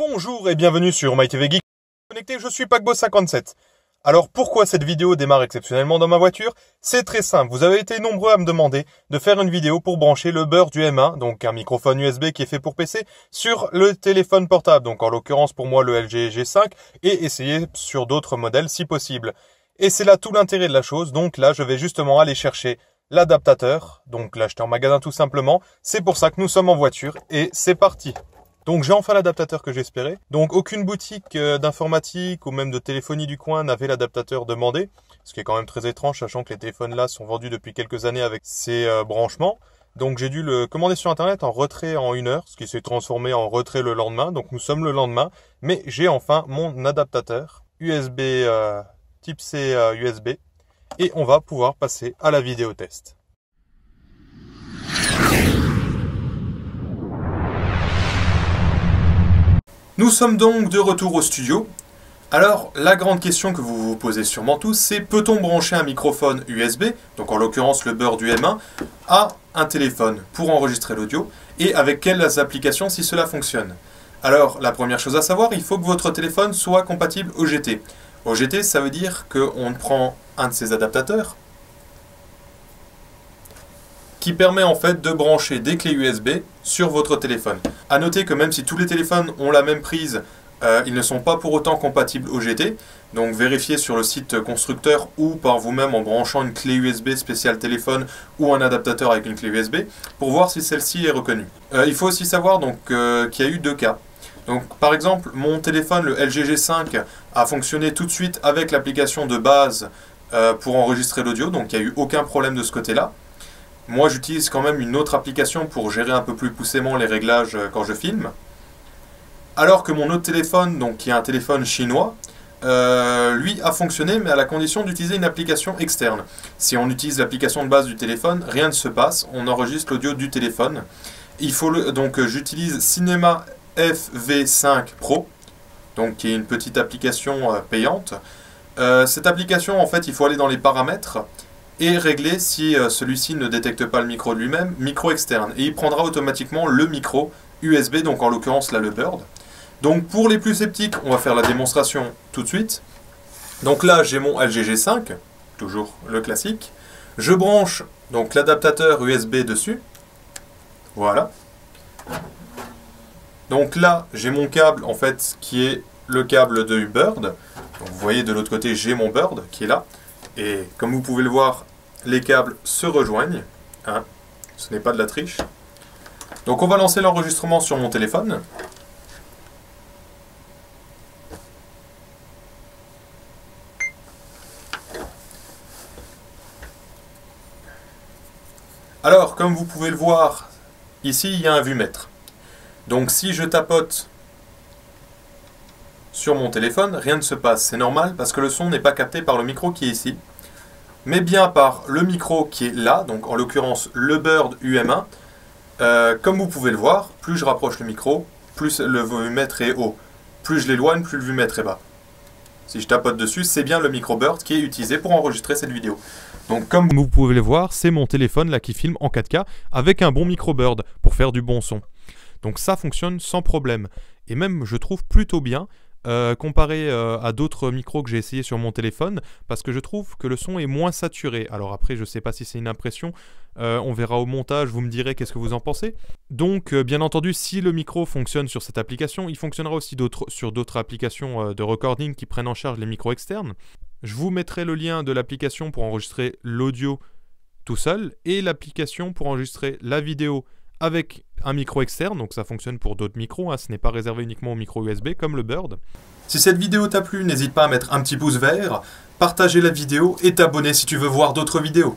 Bonjour et bienvenue sur MyTV Geek Connecté, je suis Paquebot57. Alors pourquoi cette vidéo démarre exceptionnellement dans ma voiture? C'est très simple, vous avez été nombreux à me demander de faire une vidéo pour brancher le beurre du M1, donc un microphone USB qui est fait pour PC, sur le téléphone portable, donc en l'occurrence pour moi le LG G5, et essayer sur d'autres modèles si possible. Et c'est là tout l'intérêt de la chose, donc là je vais justement aller chercher l'adaptateur, donc l'acheter en magasin tout simplement, c'est pour ça que nous sommes en voiture, et c'est parti. Donc j'ai enfin l'adaptateur que j'espérais. Donc aucune boutique d'informatique ou même de téléphonie du coin n'avait l'adaptateur demandé. Ce qui est quand même très étrange, sachant que les téléphones là sont vendus depuis quelques années avec ces branchements. Donc j'ai dû le commander sur internet en retrait en 1 heure, ce qui s'est transformé en retrait le lendemain. Donc nous sommes le lendemain. Mais j'ai enfin mon adaptateur USB type C USB. Et on va pouvoir passer à la vidéo test. Nous sommes donc de retour au studio. Alors, la grande question que vous vous posez sûrement tous, c'est peut-on brancher un microphone USB, donc en l'occurrence le beurre du M1, à un téléphone pour enregistrer l'audio, et avec quelles applications si cela fonctionne? Alors, la première chose à savoir, il faut que votre téléphone soit compatible OGT. OGT, ça veut dire qu'on prend un de ces adaptateurs, qui permet en fait de brancher des clés USB sur votre téléphone. A noter que même si tous les téléphones ont la même prise, ils ne sont pas pour autant compatibles OGT. Donc vérifiez sur le site constructeur ou par vous-même en branchant une clé USB spéciale téléphone ou un adaptateur avec une clé USB pour voir si celle-ci est reconnue. Il faut aussi savoir donc qu'il y a eu 2 cas. Donc par exemple, mon téléphone, le LG G5, a fonctionné tout de suite avec l'application de base pour enregistrer l'audio, donc il n'y a eu aucun problème de ce côté-là. Moi, j'utilise quand même une autre application pour gérer un peu plus poussément les réglages quand je filme. Alors que mon autre téléphone, donc qui est un téléphone chinois, lui a fonctionné, mais à la condition d'utiliser une application externe. Si on utilise l'application de base du téléphone, rien ne se passe, on enregistre l'audio du téléphone. Donc j'utilise Cinema FV5 Pro, donc qui est une petite application payante. Cette application, en fait, il faut aller dans les paramètres et régler si celui-ci ne détecte pas le micro de lui-même, micro externe. Et il prendra automatiquement le micro USB, donc en l'occurrence là le Bird. Donc pour les plus sceptiques, on va faire la démonstration tout de suite. Donc là j'ai mon LG G5, toujours le classique. Je branche donc l'adaptateur USB dessus. Voilà. Donc là j'ai mon câble en fait qui est le câble de Bird. Donc vous voyez de l'autre côté j'ai mon Bird qui est là. Et comme vous pouvez le voir, les câbles se rejoignent, hein, ce n'est pas de la triche. Donc on va lancer l'enregistrement sur mon téléphone. Alors, comme vous pouvez le voir, ici il y a un vumètre. Donc si je tapote sur mon téléphone, rien ne se passe. C'est normal parce que le son n'est pas capté par le micro qui est ici, mais bien par le micro qui est là, donc en l'occurrence le Bird UM1. Comme vous pouvez le voir, plus je rapproche le micro, plus le vumètre est haut. Plus je l'éloigne, plus le vumètre est bas. Si je tapote dessus, c'est bien le micro Bird qui est utilisé pour enregistrer cette vidéo. Donc comme vous pouvez le voir, c'est mon téléphone là qui filme en 4K avec un bon micro Bird pour faire du bon son. Donc ça fonctionne sans problème. Et même je trouve plutôt bien. Comparé à d'autres micros que j'ai essayé sur mon téléphone, parce que je trouve que le son est moins saturé. Alors après, je sais pas si c'est une impression, on verra au montage, vous me direz qu'est-ce que vous en pensez. Donc bien entendu, si le micro fonctionne sur cette application, il fonctionnera aussi sur d'autres applications de recording qui prennent en charge les micros externes. Je vous mettrai le lien de l'application pour enregistrer l'audio tout seul, et l'application pour enregistrer la vidéo avec un micro externe, donc ça fonctionne pour d'autres micros, hein, ce n'est pas réservé uniquement aux micros USB comme le Bird. Si cette vidéo t'a plu, n'hésite pas à mettre un petit pouce vert, partager la vidéo et t'abonner si tu veux voir d'autres vidéos.